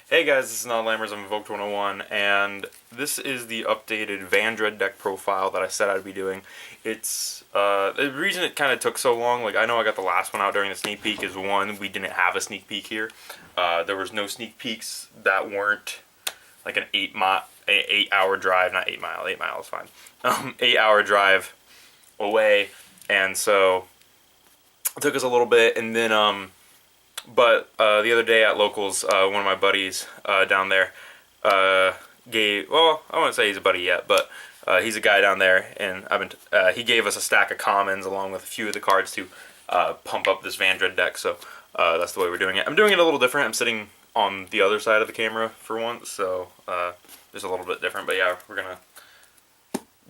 Hey guys, this is Not Lammers, I'm Invoked 101, and this is the updated Vendread deck profile that I said I'd be doing. It's, the reason it kind of took so long, like I know I got the last one out during the sneak peek, is one, we didn't have a sneak peek here. There was no sneak peeks that weren't like an 8 hour drive, not 8 mile, 8 miles is fine. 8 hour drive away, and so it took us a little bit, and then, but the other day at locals, one of my buddies down there gave, well, I won't say he's a buddy yet, but he's a guy down there, and he gave us a stack of commons along with a few of the cards to pump up this Vendread deck. So that's the way we're doing it. I'm doing it a little different. I'm sitting on the other side of the camera for once, so it's a little bit different. But yeah, we're gonna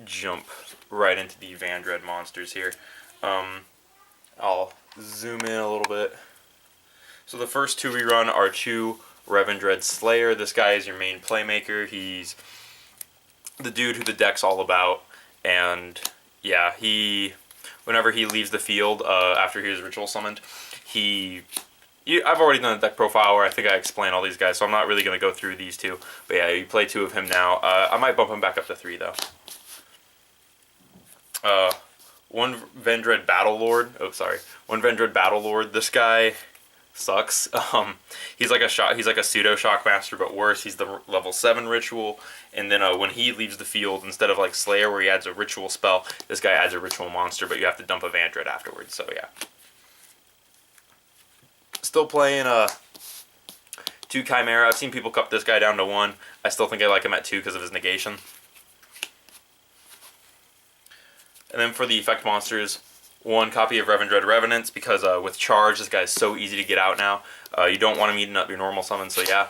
jump right into the Vendread monsters here. I'll zoom in a little bit. So the first two we run are two Vendread Slayer. This guy is your main playmaker. He's the dude who the deck's all about, and yeah, whenever he leaves the field after he was ritual summoned, I've already done a deck profile where I think I explain all these guys, so I'm not really going to go through these two. But yeah, you play two of him now. I might bump him back up to 3 though. One Vendread Battle Lord. One Vendread Battle Lord. This guy sucks. He's like a pseudo Shockmaster, but worse. He's the level 7 ritual, and then when he leaves the field, instead of like Slayer where he adds a ritual spell, this guy adds a ritual monster, but you have to dump a Vendread afterwards. So yeah. Still playing 2 Chimera. I've seen people cut this guy down to 1. I still think I like him at 2 because of his negation. And then for the effect monsters, 1 copy of Vendread Revenants, because with charge, this guy is so easy to get out now. You don't want him eating up your normal summon, so yeah.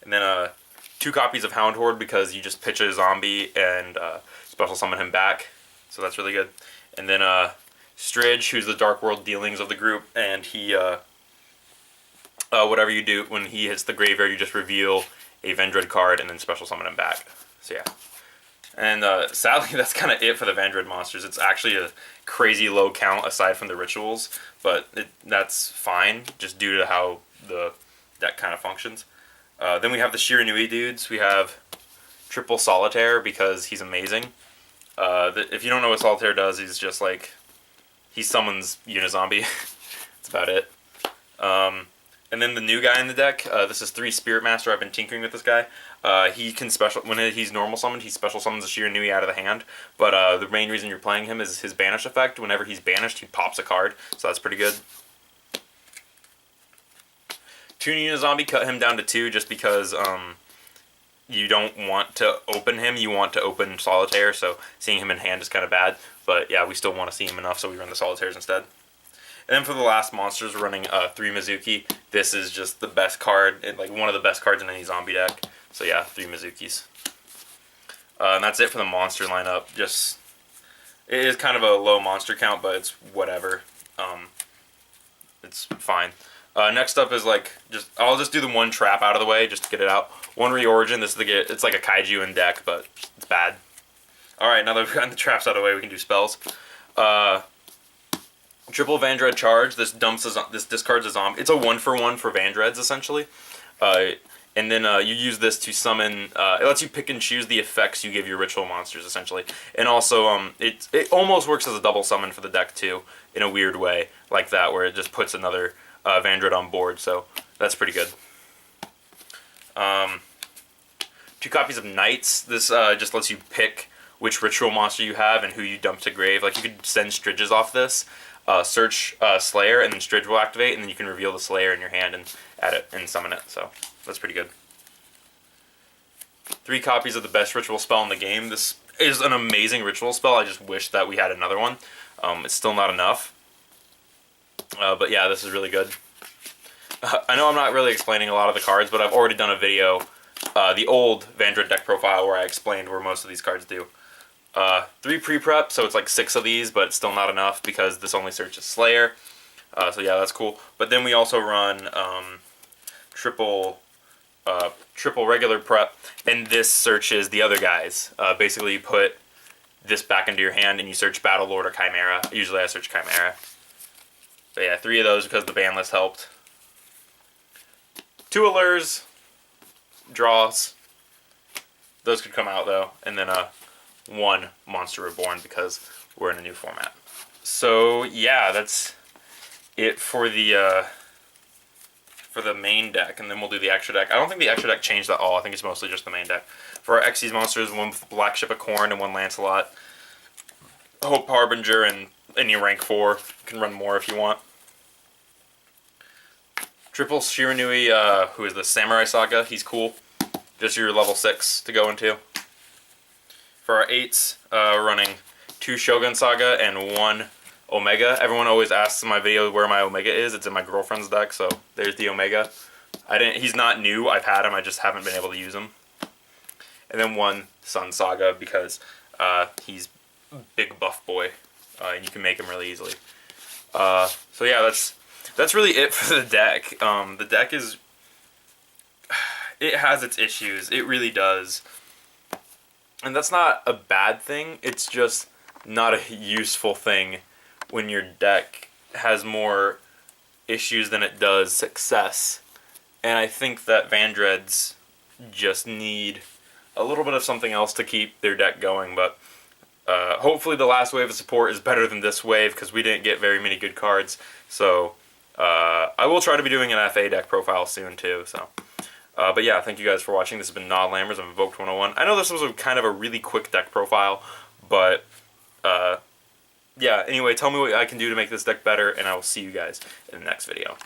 And then 2 copies of Hound Horde, because you just pitch a zombie and special summon him back, so that's really good. And then Stridge, who's the Dark World dealings of the group, and he, whatever you do, when he hits the graveyard, you just reveal a Vendread card and then special summon him back, so yeah. And sadly, that's kind of it for the Vendread monsters. It's actually a crazy low count aside from the rituals, but that's fine, just due to how the deck kind of functions. Then we have the Shiranui dudes. We have triple Solitaire because he's amazing. If you don't know what Solitaire does, he's just like, he summons Unizombie. That's about it. And then the new guy in the deck, this is 3 Spirit Master. I've been tinkering with this guy. He can when he's normal summoned, he special summons a Shiranui out of the hand. But the main reason you're playing him is his banish effect. Whenever he's banished, he pops a card, so that's pretty good. Tuning a zombie, cut him down to 2 just because you don't want to open him. You want to open Solitaire, so seeing him in hand is kind of bad. But yeah, we still want to see him enough, so we run the Solitaires instead. And then for the last monsters, we're running 3 Mizuki. This is just the best card, like one of the best cards in any zombie deck. So yeah, 3 Mizukis. And that's it for the monster lineup. It is kind of a low monster count, but it's whatever. It's fine. Next up is I'll just do the 1 trap out of the way just to get it out. 1 Reorigin. It's like a kaiju in deck, but it's bad. All right, now that we've gotten the traps out of the way, we can do spells. Triple Vendread Charge. This discards a zombie. It's a 1-for-1 for Vendreads essentially, and then you use this to summon. It lets you pick and choose the effects you give your ritual monsters essentially, and also it almost works as a double summon for the deck too, in a weird way like that, where it just puts another Vendread on board. So that's pretty good. 2 copies of Knights. This just lets you pick which ritual monster you have and who you dump to grave. Like you could send Stridges off this. Search Slayer, and then Stridge will activate, and then you can reveal the Slayer in your hand and add it and summon it. So that's pretty good. 3 copies of the best ritual spell in the game. This is an amazing ritual spell. I just wish that we had another one. It's still not enough. But yeah, this is really good. I know I'm not really explaining a lot of the cards, but I've already done a video, the old Vendread deck profile, where I explained where most of these cards do. 3 pre-prep, so it's like 6 of these, but it's still not enough because this only searches Slayer. So yeah, that's cool. But then we also run triple regular prep, and this searches the other guys. Basically, you put this back into your hand and you search Battle Lord or Chimera. Usually I search Chimera. But yeah, 3 of those because the ban list helped. 2 allures. draws. Those could come out though, and then 1 Monster Reborn because we're in a new format. So yeah, that's it for the main deck, and then we'll do the extra deck. I don't think the extra deck changed at all. I think it's mostly just the main deck. For our Xyz monsters, 1 with Black Ship of Corn and 1 Lancelot. Hope Harbinger and any rank 4. You can run more if you want. Triple Shiranui, who is the Samurai Saga. He's cool. Just your level 6 to go into. For our 8s, running 2 Shogun Saga and 1 Omega. Everyone always asks in my video where my Omega is. It's in my girlfriend's deck, so there's the Omega. He's not new. I've had him. I just haven't been able to use him. And then 1 Sun Saga because he's big buff boy, and you can make him really easily. So yeah, that's really it for the deck. The deck is, it has its issues. It really does. And that's not a bad thing. It's just not a useful thing when your deck has more issues than it does success. And I think that Vendreads just need a little bit of something else to keep their deck going. But hopefully the last wave of support is better than this wave because we didn't get very many good cards. So I will try to be doing an FA deck profile soon too. So. But yeah, thank you guys for watching. This has been Nod Lammers of Invoked 101. I know this was kind of a really quick deck profile, but yeah, anyway, tell me what I can do to make this deck better, and I will see you guys in the next video.